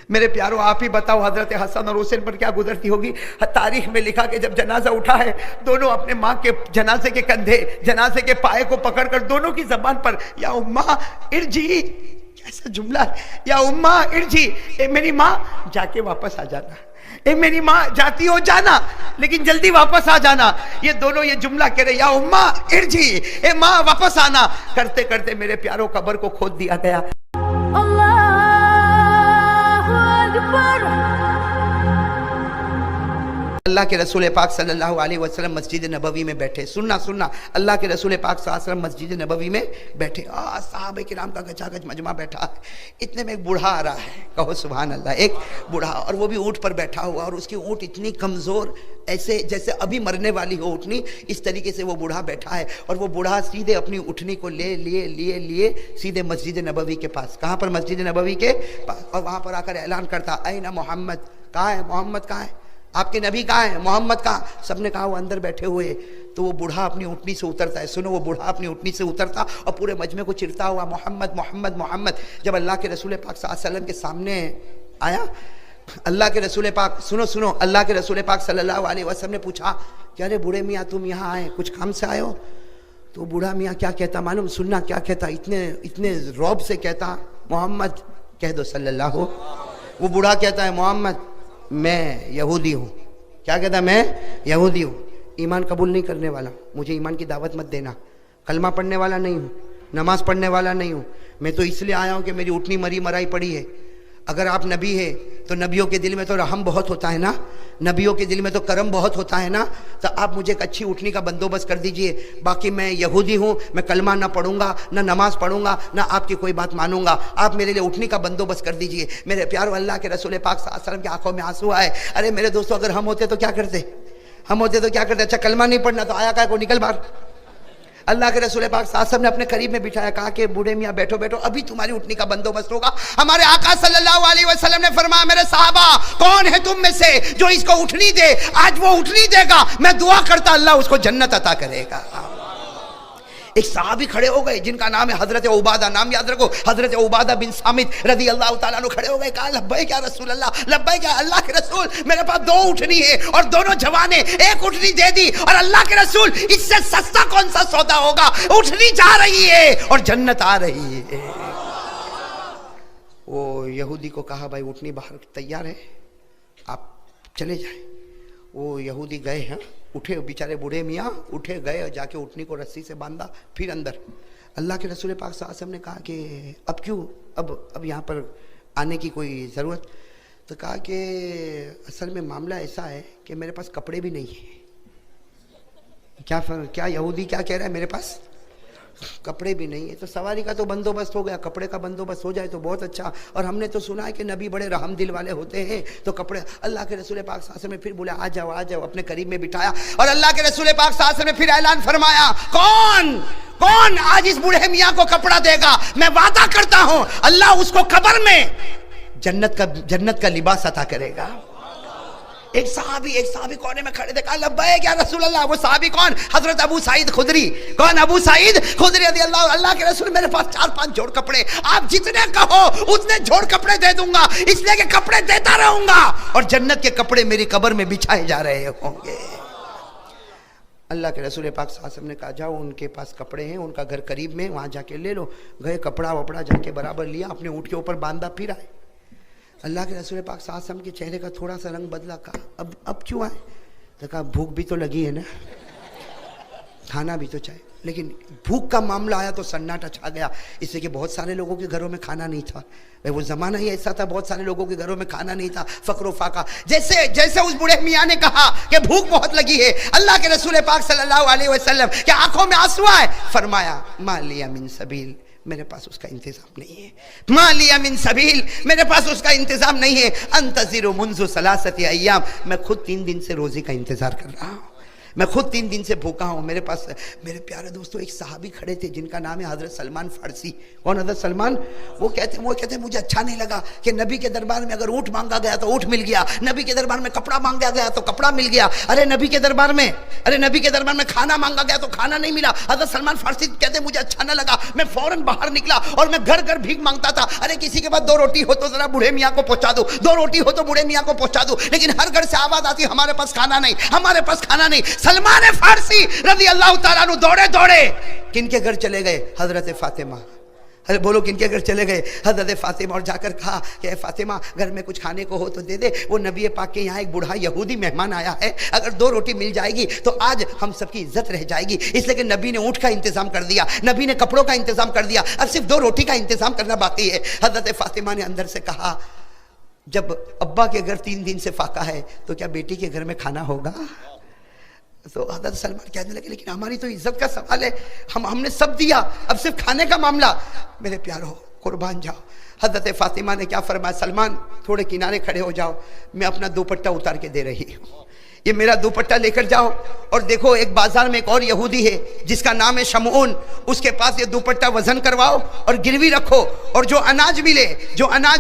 میرے پیاروں آپ ہی بتاؤ حضرت حسن اور حسین پر کیا گزرتی ہوگی. تاریخ میں لکھا کہ جب جنازہ اٹھا ہے دونوں اپنے ماں کے جنازے کے کندھے جنازے کے پائے کو پکڑ کر دونوں کی زبان پر یا اماں ارجی، کیسا جملہ ہے، یا اماں ارجی، اے میری ماں جا کے واپس آ جانا، اے میری ماں جاتی ہو جانا لیکن جلدی واپس آ جانا. یہ دونوں یہ جملہ کہہ رہے یا اماں ارجی، اے ماں واپس آنا. کرتے کرتے میرے پیاروں قبر کو کھود دیا گیا. اللہ کے رسول پاک صلی اللہ علیہ وسلم مسجد نبوی میں بیٹھے. سننا اللہ کے رسول پاک صلی اللہ علیہ وسلم مسجد نبوی میں بیٹھے. صحابہ کرام کا گچا گچ مجمع بیٹھا ہے. اتنے میں ایک بوڑھا آ رہا ہے، کہو سبحان اللہ. ایک بوڑھا، اور وہ بھی اونٹ پر بیٹھا ہوا، اور اس کی اونٹ اتنی کمزور ایسے جیسے ابھی مرنے والی ہو اٹھنی، اس طریقے سے وہ بوڑھا بیٹھا ہے. اور وہ بوڑھا سیدھے اپنی اٹھنی کو لیے سیدھے مسجد نبوی کے پاس. کہاں پر؟ مسجد نبوی کے پاس. اور وہاں پر آ کر اعلان کرتا اینا محمد، کہاں ہے محمد، کہاں ہے آپ کے نبی، کہاں ہے محمد، کہاں؟ سب نے کہا وہ اندر بیٹھے ہوئے. تو وہ بوڑھا اپنی اونٹنی سے اترتا ہے. سنو، وہ بوڑھا اپنی اونٹنی سے اترتا اور پورے مجمع کو چرتا ہوا محمد محمد محمد. جب اللہ کے رسول پاک صلی اللہ علیہ وسلم کے سامنے آیا، اللہ کے رسول پاک سنو اللہ کے رسول پاک صلی اللہ علیہ وسلم نے پوچھا کہ ارے بوڑھے میاں تم یہاں آئے، کچھ کام سے آئے ہو؟ تو بوڑھا میاں کیا کہتا معلوم؟ سننا کیا کہتا، اتنے رعب سے کہتا محمد کہہ دو صلی اللہ. وہ بوڑھا کہتا ہے محمد میں یہودی ہوں. کیا کہتا ہے؟ میں یہودی ہوں، ایمان قبول نہیں کرنے والا، مجھے ایمان کی دعوت مت دینا، کلمہ پڑھنے والا نہیں ہوں، نماز پڑھنے والا نہیں ہوں. میں تو اس لیے آیا ہوں کہ میری اٹھنی مرائی پڑی ہے. اگر آپ نبی ہے تو نبیوں کے دل میں تو رحم بہت ہوتا ہے نا، نبیوں کے دل میں تو کرم بہت ہوتا ہے نا. تو آپ مجھے ایک اچھی اٹھنی کا بندوبست کر دیجئے. باقی میں یہودی ہوں، میں کلمہ نہ پڑھوں گا، نہ نماز پڑھوں گا، نہ آپ کی کوئی بات مانوں گا. آپ میرے لیے اٹھنی کا بندوبست کر دیجئے. میرے پیارو اللہ کے رسول پاک صلی اللہ علیہ وسلم کی آنکھوں میں آنسو آئے. ارے میرے دوستو، اگر ہم ہوتے تو کیا کرتے؟ اچھا کلمہ نہیں پڑھنا تو آیا کا کو نکل باہر. اللہ کے رسول پاک صلی اللہ علیہ وسلم نے اپنے قریب میں بٹھایا، کہا کہ بوڑھے میاں بیٹھو ابھی تمہاری اٹھنی کا بندوبست ہوگا. ہمارے آقا صلی اللہ علیہ وسلم نے فرمایا میرے صحابہ کون ہے تم میں سے جو اس کو اٹھنی دے؟ آج وہ اٹھنی دے گا، میں دعا کرتا اللہ اس کو جنت عطا کرے گا. ایک صحابی کھڑے ہو گئے جن کا نام ہے حضرت عبادہ، نام یاد رکھو، حضرت عبادہ بن صامت رضی اللہ تعالیٰ عنہ کھڑے ہو گئے. کہا لبیک یا رسول اللہ، لبیک یا اللہ کے رسول، میرے پاس دو اٹھنی ہے اور دونوں جوانے، ایک اٹھنی دے دی. اور اللہ کے رسول اس سے سستا کون سا سودا ہوگا؟ اٹھنی جا رہی ہے اور جنت آ رہی ہے. وہ یہودی کو کہا بھائی اٹھنی باہر تیار ہے، آپ چلے جائیں. وہ یہودی گئے ہیں، اٹھے بیچارے بوڑھے میاں اٹھے گئے اور جا کے اٹھنی کو رسی سے باندھا، پھر اندر. اللہ کے رسول پاک صلی اللہ علیہ وسلم نے کہا کہ اب کیوں اب یہاں پر آنے کی کوئی ضرورت؟ تو کہا کہ اصل میں معاملہ ایسا ہے کہ میرے پاس کپڑے بھی نہیں ہیں. کیا یہودی کیا کہہ رہا ہے؟ میرے پاس کپڑے بھی نہیں ہے. تو سواری کا تو بندوبست ہو گیا، کپڑے کا بندوبست ہو جائے تو بہت اچھا. اور ہم نے تو سنا ہے کہ نبی بڑے رحم دل والے ہوتے ہیں، تو کپڑے. اللہ کے رسول پاک صلی اللہ علیہ وسلم نے پھر بولا آ جاؤ، اپنے قریب میں بٹھایا. اور اللہ کے رسول پاک صلی اللہ علیہ وسلم نے پھر اعلان فرمایا کون آج اس بوڑھے میاں کو کپڑا دے گا؟ میں وعدہ کرتا ہوں اللہ اس کو قبر میں جنت کا لباس عطا کرے گا. ایک صحابی کونے میں کھڑے تھے، کہا لبیک یا رسول اللہ. وہ صحابی کون؟ حضرت ابو سعید خدری. کون؟ ابو سعید خدری رضی اللہ کے رسول. میرے پاس 4-5 جوڑ کپڑے، آپ جتنے کہو اتنے جوڑ کپڑے دے دوں گا، اس لیے کہ کپڑے دیتا رہوں گا اور جنت کے کپڑے میری قبر میں بچھائے جا رہے ہوں گے. اللہ کے رسول پاک صلی اللہ علیہ وسلم نے کہا جاؤ، ان کے پاس کپڑے ہیں، ان کا گھر قریب میں، وہاں جا کے لے لو. گئے، کپڑا وپڑا جا کے برابر لیا، اپنے اونٹ کے اوپر باندھا، پھر آئے. اللہ کے رسول پاک صلی اللہ علیہ وسلم کے چہرے کا تھوڑا سا رنگ بدلا. کہا اب کیوں آئے؟ تو کہا بھوک بھی تو لگی ہے نا، کھانا بھی تو چاہیے. لیکن بھوک کا معاملہ آیا تو سناٹا چھا گیا، اس لیے کہ بہت سارے لوگوں کے گھروں میں کھانا نہیں تھا. وہ زمانہ ہی ایسا تھا، بہت سارے لوگوں کے گھروں میں کھانا نہیں تھا، فقر و فاقہ. جیسے اس بوڑھے میاں نے کہا کہ بھوک بہت لگی ہے، اللہ کے رسول پاک صلی اللہ علیہ وسلم کے آنکھوں میں آنسو آئے. فرمایا ما لی من سبیل، میرے پاس اس کا انتظام نہیں ہے. ما لی من سبیل، میرے پاس اس کا انتظام نہیں ہے. انتظر منذ 3 ایام، میں خود 3 دن سے روزی کا انتظار کر رہا ہوں. میں خود 3 دن سے بھوکا ہوں. میرے پاس میرے پیارے دوستوں ایک صحابی کھڑے تھے جن کا نام ہے حضرت سلمان فارسی. کون حضرت سلمان؟ وہ کہتے ہیں مجھے اچھا نہیں لگا کہ نبی کے دربار میں اگر اونٹ مانگا گیا تو اونٹ مل گیا, نبی کے دربار میں کپڑا مانگا گیا تو کپڑا مل گیا, نبی کے دربار میں کھانا مانگا گیا تو کھانا نہیں ملا. حضرت سلمان فارسی کہتے ہیں مجھے اچھا نہ لگا, میں فوراً باہر نکلا اور میں گھر گھر بھیک مانگتا تھا. کسی کے پاس 2 روٹی ہو تو ذرا بوڑھے میاں کو پہنچا دو, 2 روٹی ہو تو بوڑھے میاں کو پہنچا دو. لیکن ہر گھر سے آواز آتی ہمارے پاس کھانا نہیں, ہمارے پاس کھانا نہیں. سلمان فارسی رضی اللہ تعالیٰ عنہ دوڑے دوڑے کن کے گھر چلے گئے؟ حضرت فاطمہ. بولو کن کے گھر چلے گئے؟ حضرت فاطمہ. اور جا کر کہا کہ اے فاطمہ گھر میں کچھ کھانے کو ہو تو دے دے, وہ نبی پاک کے یہاں ایک بوڑھا یہودی مہمان آیا ہے, اگر 2 روٹی مل جائے گی تو آج ہم سب کی عزت رہ جائے گی. اس لیے کہ نبی نے اونٹ کا انتظام کر دیا, نبی نے کپڑوں کا انتظام کر دیا, اب صرف 2 روٹی کا انتظام کرنا باقی ہے. حضرت فاطمہ نے اندر سے کہا جب ابا کے گھر 3 دن سے فاقہ ہے تو کیا بیٹی کے گھر میں کھانا ہوگا؟ تو حضرت سلمان کہنے لگے لیکن ہماری تو عزت کا سوال ہے, ہم نے سب دیا, اب صرف کھانے کا معاملہ. میرے پیارو قربان جاؤ. حضرت فاطمہ نے کیا فرمایا؟ سلمان تھوڑے کنارے کھڑے ہو جاؤ, میں اپنا دوپٹہ اتار کے دے رہی ہوں. یہ میرا دوپٹہ لے کر جاؤ اور دیکھو ایک بازار میں ایک اور یہودی ہے جس کا نام ہے شمعون, اس کے پاس یہ دوپٹہ وزن کرواؤ اور گروی رکھو, اور جو اناج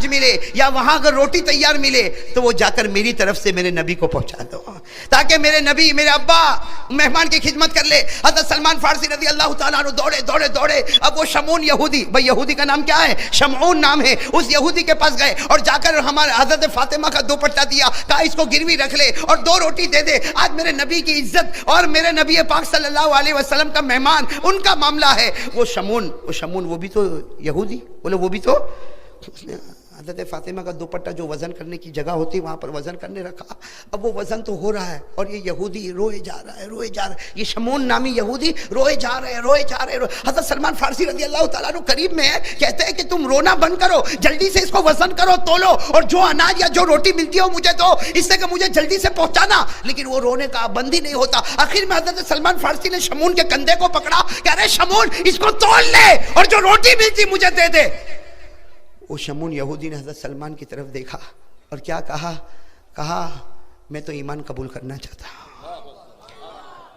ملے یا وہاں اگر روٹی تیار ملے تو وہ جا کر میری طرف سے میرے نبی کو پہنچا دو, تاکہ میرے نبی میرے ابا مہمان کی خدمت کر لے. حضرت سلمان فارسی رضی اللہ تعالیٰ عنہ دوڑے. اب وہ شمعون یہودی, بھائی یہودی کا نام کیا ہے؟ شمعون نام ہے. اس یہودی کے پاس گئے اور جا کر ہمارے حضرت فاطمہ کا دوپٹہ دیا, کہا اس کو گروی رکھ لے اور 2 روٹی دے دے. آج میرے نبی کی عزت اور میرے نبی پاک صلی اللہ علیہ وسلم کا مہمان, ان کا معاملہ ہے. وہ شمعون وہ بھی تو یہودی, بولے وہ بھی تو. حضرت فاطمہ کا دوپٹہ جو وزن کرنے کی جگہ ہوتی وہاں پر وزن کرنے رکھا. اب وہ وزن تو ہو رہا ہے اور یہ یہودی روئے جا رہا ہے, یہ شمعون نامی یہودی روئے جا رہے ہیں. حضرت سلمان فارسی رضی اللہ تعالیٰ عنہ قریب میں ہے, کہتے ہیں کہ تم رونا بند کرو, جلدی سے اس کو وزن کرو, تولو, اور جو اناج یا جو روٹی ملتی ہو مجھے دو, اس سے کہ مجھے جلدی سے پہنچانا. لیکن وہ رونے کا بند ہی نہیں ہوتا. آخر میں حضرت سلمان فارسی نے شمعون کے کندھے کو پکڑا, کہہ رہے شمعون اس کو تول لے اور جو روٹی ملتی مجھے دے دے. وہ شمعون یہودی نے حضرت سلمان کی طرف دیکھا اور کیا کہا میں تو ایمان قبول کرنا چاہتا ہوں.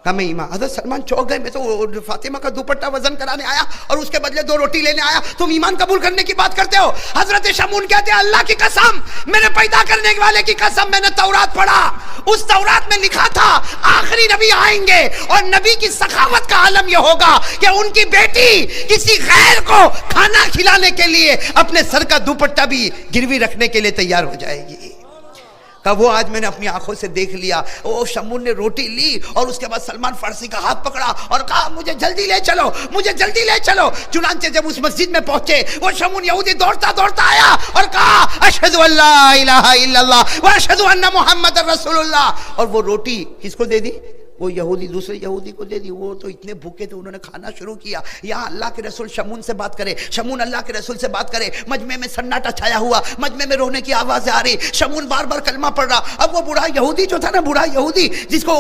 کہا میں ایمان. حضرت سلمان چوک گئے, میں تو فاطمہ کا دوپٹہ وزن کرانے آیا اور اس کے بدلے 2 روٹی لینے آیا, تم ایمان قبول کرنے کی بات کرتے ہو؟ حضرت شمعون کہتے ہیں اللہ کی قسم, میرے پیدا کرنے والے کی قسم, میں نے تورات پڑھا, اس تورات میں لکھا تھا آخری نبی آئیں گے اور نبی کی سخاوت کا عالم یہ ہوگا کہ ان کی بیٹی کسی غیر کو کھانا کھلانے کے لیے اپنے سر کا دوپٹہ بھی گروی رکھنے کے لیے تیار ہو جائے گی. وہ آج میں نے اپنی آنکھوں سے دیکھ لیا. وہ شمعون نے روٹی لی اور اس کے بعد سلمان فارسی کا ہاتھ پکڑا اور کہا مجھے جلدی لے چلو. چنانچہ جب اس مسجد میں پہنچے وہ شمعون یہودی دوڑتا آیا اور کہا اشہد ان لا الہ الا اللہ و اشہد ان محمد رسول اللہ. اور وہ روٹی کس کو دے دی؟ وہ یہودی دوسرے یہودی کو دے دی. وہ تو اتنے بھوکے تھے, انہوں نے کھانا شروع کیا. یہاں اللہ کے رسول شمعون سے بات کرے, شمعون اللہ کے رسول سے بات کرے, مجمع میں سناٹا چھایا ہوا, مجمع میں رونے کی آوازیں آ رہی, شمعون بار بار کلمہ پڑھ رہا. اب وہ بوڑھا یہودی جو تھا نا, بوڑھا یہودی جس کو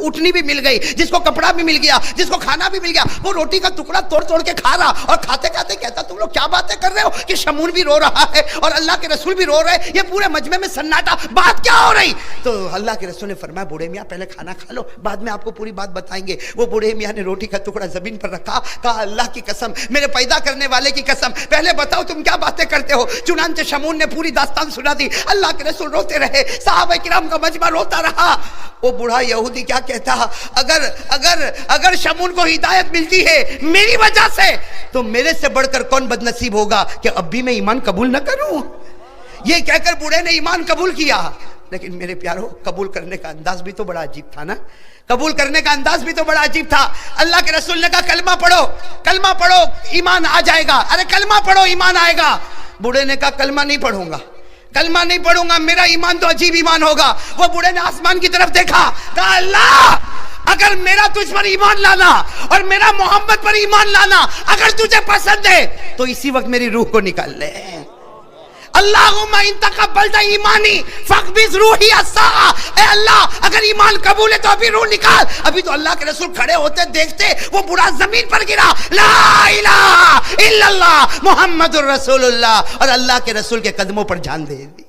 اٹھنی بھی مل گئی, جس کو کپڑا بھی مل گیا, جس کو کھانا بھی مل گیا, وہ روٹی کا ٹکڑا توڑ کے کھا رہا اور کھاتے کہتا تم لوگ کیا باتیں کر رہے ہو کہ شمعون بھی رو رہا ہے اور اللہ کے رسول بھی رو رہے, یہ پورے مجمع میں سناٹا, بات کیا ہو رہی؟ تو اللہ کے رسول نے فرمایا بوڑھے میاں پہلے کھانا کھا لو, بعد میں آپ کو پوری بات بتائیں گے. وہ بوڑھے میاں نے روٹی کا ٹکڑا زمین پر رکھا, کہا اللہ کی قسم, میرے پیدا کرنے والے کی قسم, پہلے بتاؤ تم کیا باتیں کرتے ہو. چنانچہ شمعون نے پوری داستان سنا دی. اللہ کے رسول روتے رہے, صحابہ کرام کا مجمع روتا رہا. وہ بوڑھا یہودی کیا کہتا, اگر شمعون کو ہدایت ملتی ہے میری وجہ سے تو میرے سے بڑھ کر کون بدنصیب ہوگا کہ اب بھی میں ایمان قبول نہ کروں. یہ کہہ کر بوڑھے نے ایمان قبول کیا. لیکن میرے پیارو, قبول کرنے کا انداز بھی تو بڑا عجیب تھا نا, قبول کرنے کا انداز بھی تو بڑا عجیب تھا. اللہ کے رسول نے کہا کلمہ پڑھو ایمان آ جائے گا. ارے کلمہ پڑھو ایمان آئے گا. بوڑھے نے کہا کلمہ نہیں پڑھوں گا, میرا ایمان تو عجیب ایمان ہوگا. وہ بوڑھے نے آسمان کی طرف دیکھا, کہا اللہ اگر میرا تجھ پر ایمان لانا اور میرا محمد پر ایمان لانا اگر تجھے پسند ہے تو اسی وقت میری روح کو نکال لے. اللہم ان تقبلت ایمانی فاقبض روحی الساعہ. اے اللہ اگر ایمان قبول ہے تو ابھی روح نکال. ابھی تو اللہ کے رسول کھڑے ہوتے دیکھتے وہ بوڑھا زمین پر گرا, لا الہ الا اللہ محمد الرسول اللہ, اور اللہ کے رسول کے قدموں پر جان دے دی.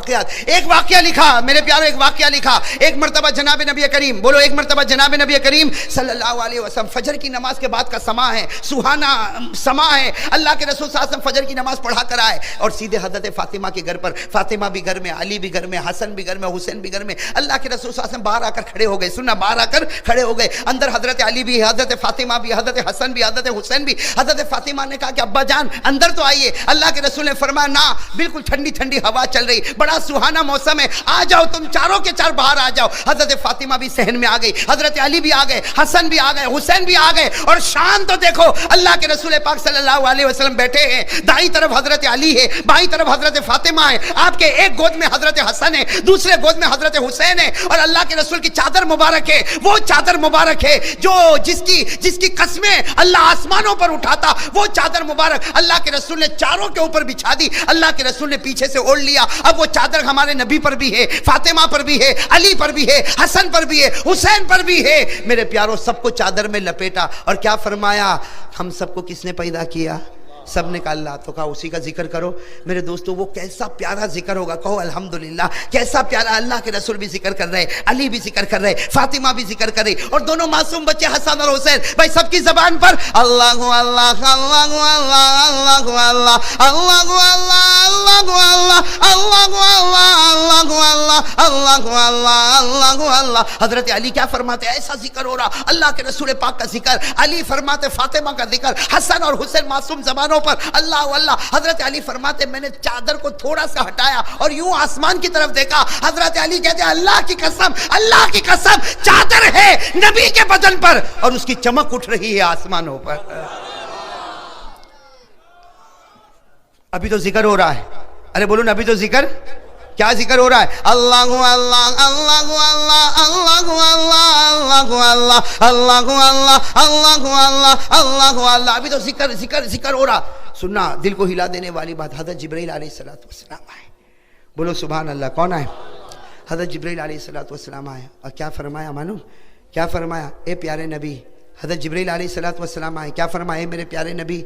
واقعات. ایک واقعہ لکھا میرے پیارو, ایک واقعہ لکھا. ایک مرتبہ جناب نبی کریم, بولو ایک مرتبہ جناب نبی کریم صلی اللہ علیہ وسلم, فجر کی نماز کے بعد کا سما ہے, سہانا سما ہے. اللہ کے رسول صلی اللہ علیہ وسلم فجر کی نماز پڑھا کر آئے اور سیدھے حضرت فاطمہ کے گھر پر, فاطمہ بھی گھر میں, علی بھی گھر میں, حسن بھی گھر میں, حسین بھی گھر میں. اللہ کے رسول صلی اللہ علیہ وسلم باہر آ کر کھڑے ہو گئے. سننا, باہر آ کر کھڑے ہو گئے. اندر حضرت علی بھی, حضرت فاطمہ بھی, حضرت حسن بھی, حضرت حسین بھی. حضرت فاطمہ نے کہا کہ ابا جان اندر تو آئیے. اللہ کے رسول نے فرمایا نا, بالکل ٹھنڈی ٹھنڈی ہوا چل رہی, بڑا سہانا موسم ہے, آ جاؤ تم چاروں کے چار باہر آ جاؤ. حضرت فاطمہ بھی صحن میں آ گئی, حضرت علی بھی آ گئے, حسن بھی آ گئے, حسین بھی آ گئے. اور شان تو دیکھو, اللہ کے رسول پاک صلی اللہ علیہ وسلم بیٹھے ہیں, دائیں طرف حضرت علی ہے, بائیں طرف حضرت فاطمہ ہے, آپ کے ایک گود میں حضرت حسن ہے, دوسرے گود میں حضرت حسین ہے. اور اللہ کے رسول کی چادر مبارک ہے, وہ چادر مبارک ہے جو جس کی قسمیں اللہ آسمانوں پر اٹھاتا, وہ چادر مبارک اللہ کے رسول نے چاروں کے اوپر بچھا دی. اللہ کے رسول نے پیچھے سے اوڑھ لیا. اب وہ چادر ہمارے نبی پر بھی ہے, فاطمہ پر بھی ہے, علی پر بھی ہے, حسن پر بھی ہے, حسین پر بھی ہے. میرے پیاروں, سب کو چادر میں لپیٹا اور کیا فرمایا, ہم سب کو کس نے پیدا کیا؟ سب نے کہا اللہ. تو کہا اسی کا ذکر کرو. میرے دوستو, وہ کیسا پیارا ذکر ہوگا, کہو الحمدللہ. کیسا پیارا, اللہ کے رسول بھی ذکر کر رہے, علی بھی ذکر کر رہے, فاطمہ بھی ذکر کر رہی, اور دونوں معصوم بچے حسن اور حسین, بھائی سب کی زبان پر اللہ اللہ اللہ اللہ اللہ اللہ اللہ اللہ اللہ اللہ. حضرت علی کیا فرماتے, ایسا ذکر ہو رہا, اللہ کے رسول پاک کا ذکر. علی فرماتے فاطمہ کا ذکر, حسن اور حسین معصوم زبانوں پر اللہ اللہ. حضرت علی فرماتے میں نے چادر کو تھوڑا سا ہٹایا اور یوں آسمان کی طرف دیکھا. حضرت علی کہتے ہیں اللہ کی قسم, اللہ کی قسم, چادر ہے نبی کے بدن پر اور اس کی چمک اٹھ رہی ہے آسمانوں پر. ابھی تو ذکر ہو رہا ہے, ارے بولو نا, ابھی تو ذکر, کیا ذکر ہو رہا ہے؟ اللہ اللہ اللہ اللہ اللہ اللہ اللہ اللہ اللہ اللہ اللہ اللہ اللہ. ابھی تو ذکر ذکر ذکر ہو رہا. سننا, دل کو ہلا دینے والی بات, حضرت جبرائیل علیہ السلام آئے. بولو سبحان اللہ. کون آئے؟ حضرت جبرائیل علیہ السلام آئے. اور کیا فرمایا معلوم؟ کیا فرمایا؟ اے پیارے نبی. حضرت جبرائیل علیہ السلام آئے, کیا فرمایا؟ میرے پیارے نبی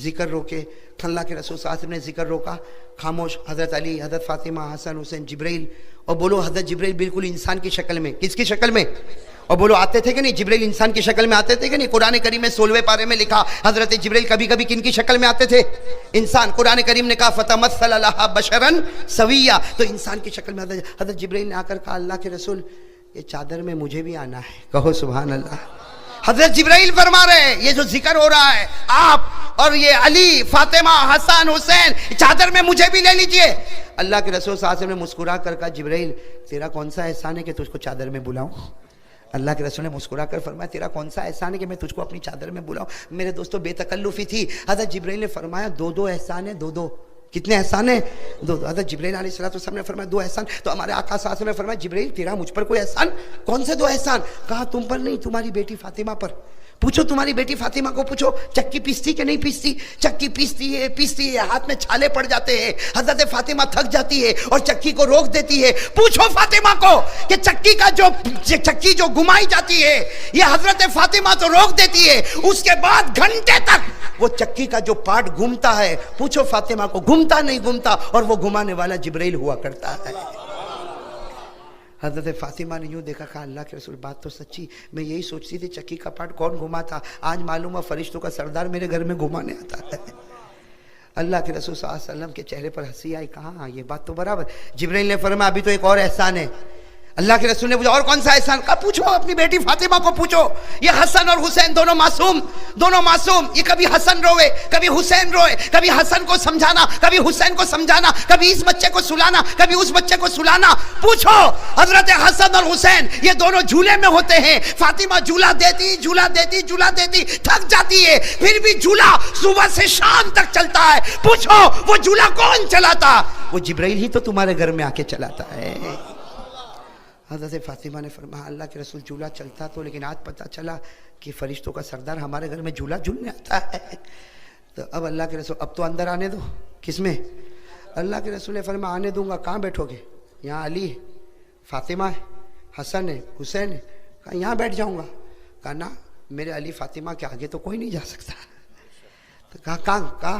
ذکر روکے. اللہ کے رسول صلی اللہ علیہ وسلم نے ذکر روکا, خاموش. حضرت علی, حضرت فاطمہ, حسن, حسین, جبرائیل. اور بولو حضرت جبرائیل بالکل انسان کی شکل میں. کس کی شکل میں؟ اور بولو آتے تھے کہ نہیں؟ جبرائیل انسان کی شکل میں آتے تھے کہ نہیں؟ قرآن کریم میں 16ویں پارے میں لکھا حضرت جبرائیل کبھی کبھی کن کی شکل میں آتے تھے؟ انسان. قرآن کریم نے کہا فتمثل لها بشرا سویا, تو انسان کی شکل میں حضرت جبرائیل نے آ کر کہا اللہ کے رسول یہ چادر میں مجھے بھی آنا ہے. کہو سبحان اللہ. حضرت جبرائیل فرما رہے ہیں یہ جو ذکر ہو رہا ہے, آپ اور یہ علی, فاطمہ, حسن, حسین, چادر میں مجھے بھی لے لیجئے. اللہ کے رسول صلی اللہ علیہ وسلم نے مسکرا کر کہا جبرائیل تیرا کون سا احسان ہے کہ تجھ کو چادر میں بلاؤں؟ اللہ کے رسول نے مسکرا کر فرمایا تیرا کون سا احسان ہے کہ میں تجھ کو اپنی چادر میں بلاؤں؟ میرے دوستو, بے تکلفی تھی. حضرت جبرائیل نے فرمایا دو احسان ہیں, دو. کتنے احسان ہیں؟ دو. حضرت جبرائیل علیہ السلام نے فرمایا 2 احسان. تو ہمارے آقا صلی اللہ علیہ وسلم نے فرمایا جبرائیل تیرا مجھ پر کوئی احسان؟ کون سے 2 احسان؟ کہا تم پر نہیں, تمہاری بیٹی فاطمہ پر. پوچھو تمہاری بیٹی فاطمہ کو پوچھو چکی پیستی کہ نہیں پیستی؟ چکی پیستی ہے, ہاتھ میں چھالے پڑ جاتے ہیں. حضرت فاطمہ تھک جاتی ہے اور چکی کو روک دیتی ہے. پوچھو فاطمہ کو کہ چکی جو گھمائی جاتی ہے یہ حضرت فاطمہ تو روک دیتی ہے, اس کے بعد گھنٹے تک وہ چکی کا جو پارٹ گھومتا ہے, پوچھو فاطمہ کو گھومتا نہیں گھومتا, اور وہ گھمانے والا جبرائیل ہوا کرتا ہے. حضرت فاطمہ نے یوں دیکھا, کہا اللہ کے رسول بات تو سچی, میں یہی سوچتی تھی چکی کا پارٹ کون گھماتا, آج معلوم ہے فرشتوں کا سردار میرے گھر میں گھمانے آتا ہے. اللہ کے رسول صلی اللہ علیہ وسلم کے چہرے پر ہنسی آئی, کہا یہ بات تو برابر. جبرائیل نے فرمایا ابھی تو ایک اور احسان ہے. اللہ کے رسول نے پوچھا اور کون سا احسان؟ کہا پوچھو اپنی بیٹی فاطمہ کو پوچھو. یہ حسن اور حسین دونوں معصوم, یہ کبھی حسن روئے کبھی حسین روئے, کبھی حسن کو سمجھانا کبھی حسین کو سمجھانا, کبھی اس بچے کو سلانا کبھی اس بچے کو سلانا. پوچھو حضرت حسن اور حسین یہ دونوں جھولے میں ہوتے ہیں. فاطمہ جھولا دیتی تھک جاتی ہے, پھر بھی جھولا صبح سے شام تک چلتا ہے. پوچھو وہ جھولا کون چلاتا؟ وہ جبرائیل ہی تو تمہارے گھر میں آ کے چلاتا ہے. حضرت فاطمہ نے فرمایا اللہ کے رسول جھولا چلتا تو, لیکن آج پتہ چلا کہ فرشتوں کا سردار ہمارے گھر میں جھولا جھولنے آتا ہے. تو اب اللہ کے رسول اب تو اندر آنے دو. کس میں؟ اللہ کے رسول نے فرمایا آنے دوں گا. کہاں بیٹھو گے؟ یہاں علی ہے, فاطمہ ہے, حسن ہے, حسین ہے. کہا یہاں بیٹھ جاؤں گا. کہا نا, میرے علی فاطمہ کے آگے تو کوئی نہیں جا سکتا. تو کہا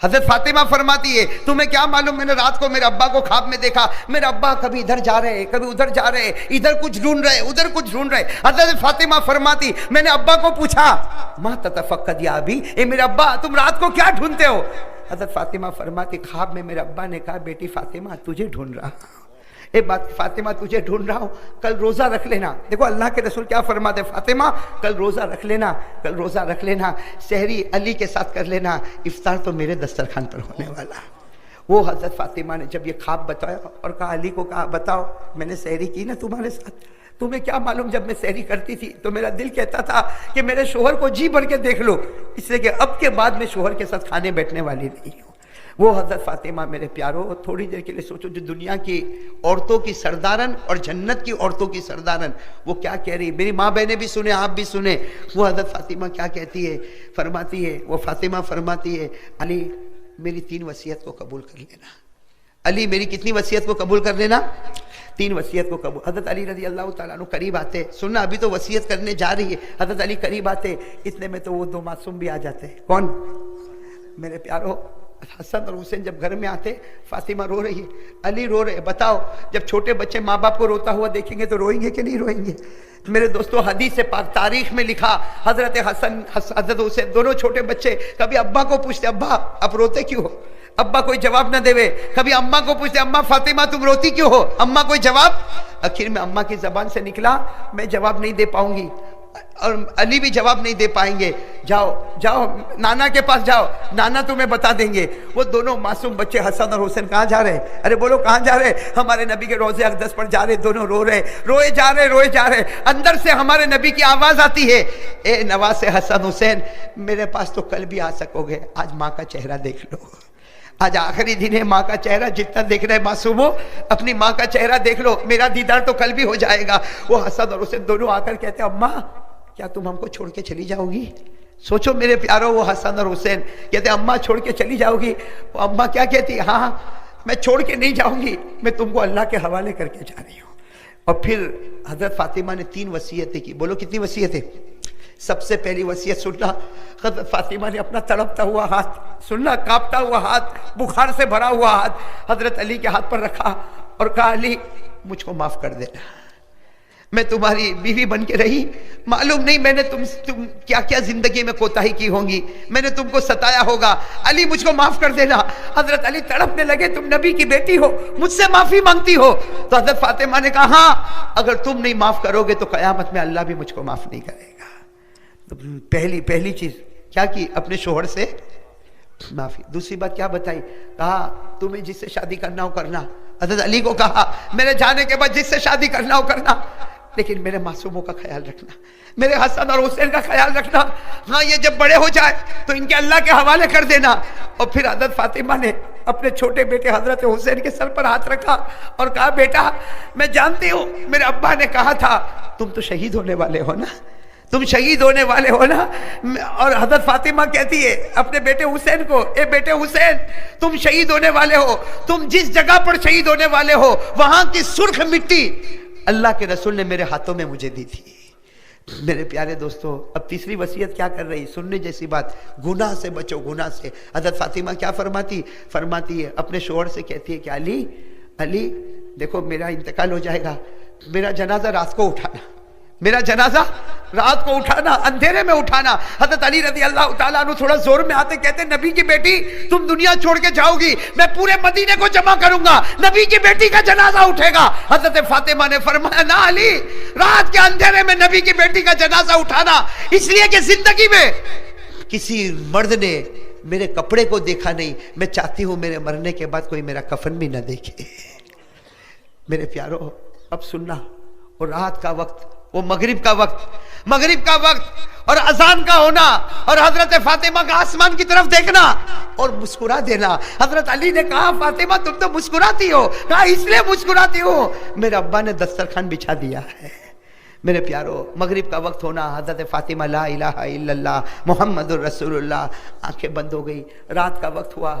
حضرت فاطمہ فرماتی ہے تمہیں کیا معلوم میں نے رات کو میرے ابا کو خواب میں دیکھا، میرے ابا کبھی ادھر جا رہے کبھی ادھر جا رہے، ادھر کچھ ڈھونڈ رہے ادھر کچھ ڈھونڈ رہے۔ حضرت فاطمہ فرماتی میں نے ابا کو پوچھا ما تتفقد یا ابی، اے میرے ابا تم رات کو کیا ڈھونڈتے ہو؟ حضرت فاطمہ فرماتی خواب میں میرے ابا نے کہا بیٹی فاطمہ تجھے ڈھونڈ رہا، اے بات فاطمہ تجھے ڈھونڈ رہا ہوں، کل روزہ رکھ لینا۔ دیکھو اللہ کے رسول کیا فرماتے، فاطمہ کل روزہ رکھ لینا، کل روزہ رکھ لینا، سحری علی کے ساتھ کر لینا، افطار تو میرے دسترخوان پر ہونے والا۔ وہ حضرت فاطمہ نے جب یہ خواب بتایا اور کہا علی کو کہا بتاؤ میں نے سحری کی نا تمہارے ساتھ، تمہیں کیا معلوم جب میں سحری کرتی تھی تو میرا دل کہتا تھا کہ میرے شوہر کو جی بھر کے دیکھ لو، اس لیے کہ اب کے بعد میں شوہر کے ساتھ کھانے بیٹھنے والی نہیں ہوں۔ وہ حضرت فاطمہ میرے پیارو تھوڑی دیر کے لیے سوچو، جو دنیا کی عورتوں کی سردارن اور جنت کی عورتوں کی سردارن وہ کیا کہہ رہی، میری ماں بہنیں بھی سنیں آپ بھی سنیں، وہ حضرت فاطمہ کیا کہتی ہے، فرماتی ہے وہ فاطمہ فرماتی ہے علی میری 3 وصیت کو قبول کر لینا، علی میری کتنی وصیت کو قبول کر لینا، 3 وصیت کو قبول۔ حضرت علی رضی اللہ تعالیٰ عنہ قریب آتے، سننا ابھی تو وصیت کرنے جا رہی ہے، حضرت علی قریب آتے، اتنے میں تو وہ 2 معصوم بھی آ جاتے، کون میرے پیارو حسن اور حسین جب گھر میں آتے، فاطمہ رو رہی ہے، علی رو رہے، بتاؤ جب چھوٹے بچے ماں باپ کو روتا ہوا دیکھیں گے تو روئیں گے کہ نہیں روئیں گے؟ میرے دوستو حدیث پاک تاریخ میں لکھا حضرت حسن حضرت حسین دونوں چھوٹے بچے کبھی ابا کو پوچھتے ابا اب روتے کیوں ہو، ابا کوئی جواب نہ دے، کبھی اماں کو پوچھتے اماں فاطمہ تم روتی کیوں ہو، اماں کوئی جواب، آخر میں اماں کی زبان سے نکلا میں جواب نہیں دے پاؤں گی اور علی بھی جواب نہیں دے پائیں گے، جاؤ جاؤ نانا کے پاس جاؤ، نانا تمہیں بتا دیں گے۔ وہ دونوں معصوم بچے حسن اور حسین کہاں جا رہے، ارے بولو کہاں جا رہے، ہمارے نبی کے روضے اقدس پر جا رہے، دونوں رو رہے، روئے جا رہے، اندر سے ہمارے نبی کی آواز آتی ہے اے نواز حسن حسین میرے پاس تو کل بھی آ سکو گے، آج ماں کا چہرہ دیکھ لو، آج آخری دن ہے، ماں کا چہرہ جتنا دیکھ رہے معصوموں اپنی ماں کا چہرہ دیکھ لو، میرا دیدار تو کل بھی ہو جائے گا۔ وہ حسن اور حسین دونوں آ کر کہتے ہیں اماں کیا تم ہم کو چھوڑ کے چلی جاؤ گی؟ سوچو میرے پیارو، وہ حسن اور حسین کہتے ہیں اماں چھوڑ کے چلی جاؤ گی؟ وہ اماں کیا کہتی، ہاں میں چھوڑ کے نہیں جاؤں گی، میں تم کو اللہ کے حوالے کر کے جا رہی ہوں۔ اور پھر حضرت فاطمہ نے 3 وصیتیں کی، بولو کتنی وصیتیں؟ سب سے پہلی وصیت سننا، حضرت فاطمہ نے اپنا تڑپتا ہوا ہاتھ، سننا کانپتا ہوا ہاتھ، بخار سے بھرا ہوا ہاتھ حضرت علی کے ہاتھ پر رکھا اور کہا علی مجھ کو معاف کر دینا، میں تمہاری بیوی بن کے رہی، معلوم نہیں میں نے تم کیا کیا زندگی میں کوتاہی کی ہوں گی، میں نے تم کو ستایا ہوگا، علی مجھ کو معاف کر دینا۔ حضرت علی تڑپنے لگے، تم نبی کی بیٹی ہو، مجھ سے معافی مانگتی ہو؟ تو حضرت فاطمہ نے کہا ہاں اگر تم نہیں معاف کرو گے تو قیامت میں اللہ بھی مجھ کو معاف نہیں کرے گا۔ تو پہلی چیز کیا کی، اپنے شوہر سے معافی۔ دوسری بات کیا بتائی، کہا تمہیں جس سے شادی کرنا ہو کرنا، حضرت علی کو کہا میرے جانے کے بعد جس سے شادی کرنا ہو کرنا، لیکن میرے معصوموں کا خیال رکھنا، میرے حسن اور حسین کا خیال رکھنا، ہاں یہ جب بڑے ہو جائے تو ان کے اللہ کے حوالے کر دینا۔ اور پھر حضرت فاطمہ نے اپنے چھوٹے بیٹے حضرت حسین کے سر پر ہاتھ رکھا اور کہا بیٹا میں جانتی ہوں میرے ابا نے کہا تھا تم تو شہید ہونے والے ہو نا، تم شہید ہونے والے ہو نا۔ اور حضرت فاطمہ کہتی ہے اپنے بیٹے حسین کو، اے بیٹے حسین تم شہید ہونے والے ہو، تم جس جگہ پر شہید ہونے والے ہو وہاں کی سرخ مٹی اللہ کے رسول نے میرے ہاتھوں میں مجھے دی تھی۔ میرے پیارے دوستو اب تیسری وصیت کیا کر رہی، سننے جیسی بات، گناہ سے بچو، گناہ سے۔ حضرت فاطمہ کیا فرماتی ہے اپنے شوہر سے، کہتی ہے کہ علی دیکھو میرا انتقال ہو جائے گا، میرا جنازہ رات کو اٹھانا، میرا جنازہ رات کو اٹھانا، اندھیرے میں اٹھانا۔ حضرت علی رضی اللہ تعالیٰ عنہ تھوڑا زور میں آتے کہتے نبی کی بیٹی تم دنیا چھوڑ کے جاؤ گی، میں پورے مدینے کو جمع کروں گا، نبی کی بیٹی کا جنازہ اٹھے گا۔ حضرت فاطمہ نے فرمایا نہ علی، رات کے اندھیرے میں نبی کی بیٹی کا جنازہ اٹھانا، اس لیے کہ زندگی میں کسی مرد نے میرے کپڑے کو دیکھا نہیں، میں چاہتی ہوں میرے مرنے کے بعد کوئی میرا کفن بھی نہ دیکھے۔ میرے پیارو اب سننا، اور رات کا وقت، وہ مغرب کا وقت اور اذان کا ہونا، اور حضرت فاطمہ کا آسمان کی طرف دیکھنا اور مسکرا دینا۔ حضرت علی نے کہا فاطمہ تم تو مسکراتی ہو، کہا اس لیے مسکراتی ہو میرے ابا نے دسترخوان بچھا دیا ہے۔ میرے پیارو مغرب کا وقت ہونا، حضرت فاطمہ لا الہ الا اللہ محمد الرسول اللہ، آنکھیں بند ہو گئی، رات کا وقت ہوا،